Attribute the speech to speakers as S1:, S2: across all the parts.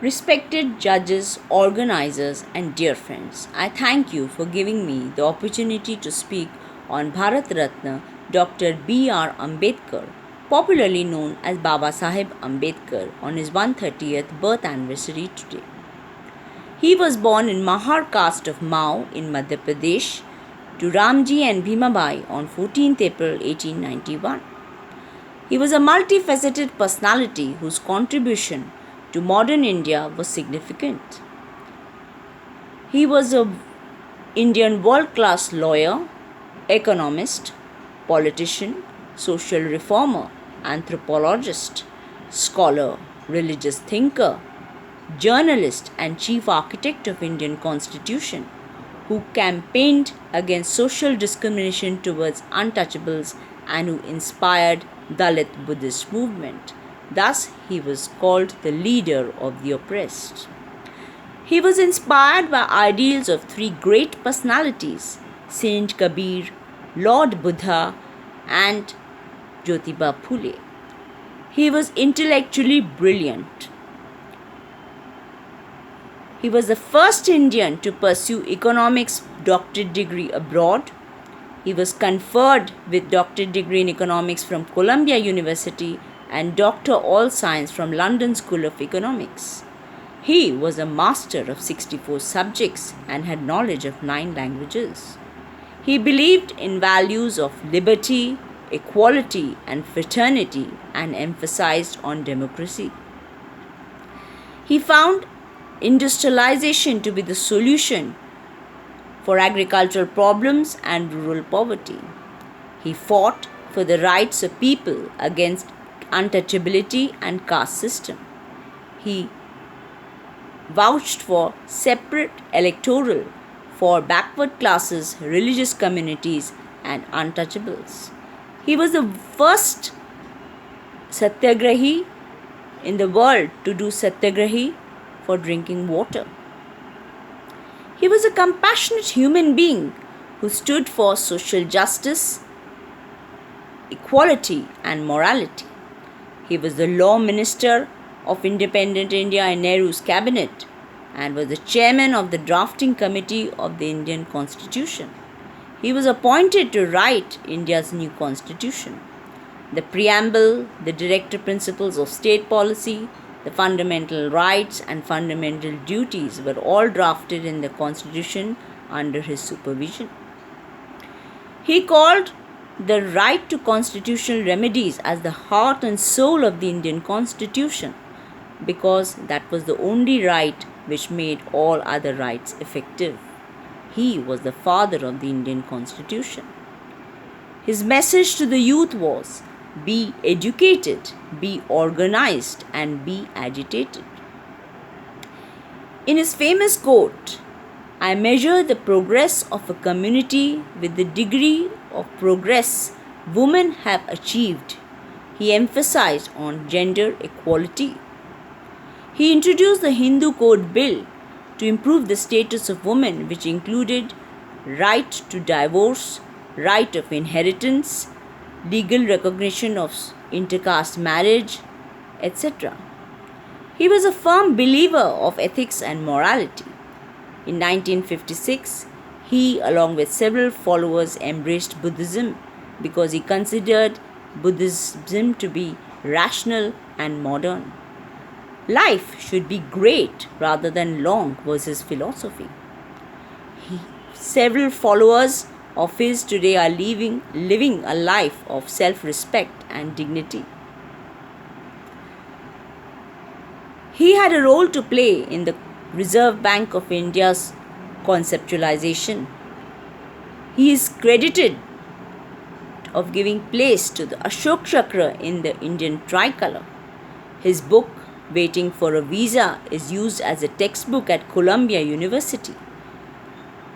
S1: Respected judges, organizers, and dear friends, I thank you for giving me the opportunity to speak on Bharat Ratna Dr. B.R. Ambedkar, popularly known as Baba Saheb Ambedkar, on his 130th birth anniversary today. He was born in Mahar caste of Mao in Madhya Pradesh to Ramji and Bhimabai on 14th April 1891. He was a multifaceted personality whose contribution to modern India was significant. He was an Indian world-class lawyer, economist, politician, social reformer, anthropologist, scholar, religious thinker, journalist and chief architect of Indian Constitution, who campaigned against social discrimination towards untouchables and who inspired Dalit Buddhist movement. Thus, he was called the leader of the oppressed. He was inspired by ideals of three great personalities, Saint Kabir, Lord Buddha, and Jyotiba Phule. He was intellectually brilliant. He was the first Indian to pursue economics doctorate degree abroad. He was conferred with doctorate degree in economics from Columbia University and Doctor All Science from London School of Economics. He was a master of 64 subjects and had knowledge of 9 languages. He believed in values of liberty, equality, and fraternity and emphasized on democracy. He found industrialization to be the solution for agricultural problems and rural poverty. He fought for the rights of people against untouchability and caste system. He vouched for separate electoral for backward classes, religious communities, and untouchables. He was the first satyagrahi in the world to do satyagrahi for drinking water. He was a compassionate human being who stood for social justice, equality, and morality. He was the law minister of independent India in Nehru's cabinet and was the chairman of the drafting committee of the Indian Constitution. He was appointed to write India's new constitution. The preamble, the directive principles of state policy, the fundamental rights and fundamental duties were all drafted in the constitution under his supervision. He called the right to constitutional remedies as the heart and soul of the Indian Constitution because that was the only right which made all other rights effective. He was the father of the Indian Constitution. His message to the youth was, be educated, be organized, and be agitated. In his famous quote, I measure the progress of a community with the degree of progress women have achieved. He emphasized on gender equality. He introduced the Hindu Code Bill to improve the status of women, which included right to divorce, right of inheritance, legal recognition of intercaste marriage, etc. He was a firm believer of ethics and morality. In 1956, he, along with several followers, embraced Buddhism because he considered Buddhism to be rational and modern. Life should be great rather than long was his philosophy. Several followers of his today are living a life of self-respect and dignity. He had a role to play in the Reserve Bank of India's conceptualization. He is credited of giving place to the Ashok Chakra in the Indian tricolor. His book, Waiting for a Visa, is used as a textbook at Columbia University.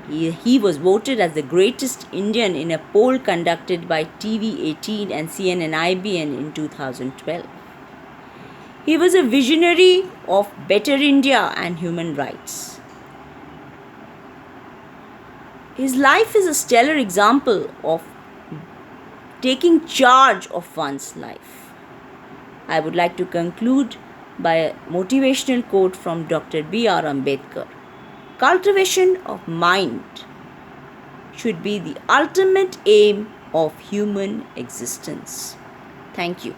S1: He was voted as the greatest Indian in a poll conducted by TV18 and CNN-IBN in 2012. He was a visionary of better India and human rights. His life is a stellar example of taking charge of one's life. I would like to conclude by a motivational quote from Dr. B.R. Ambedkar. Cultivation of mind should be the ultimate aim of human existence. Thank you.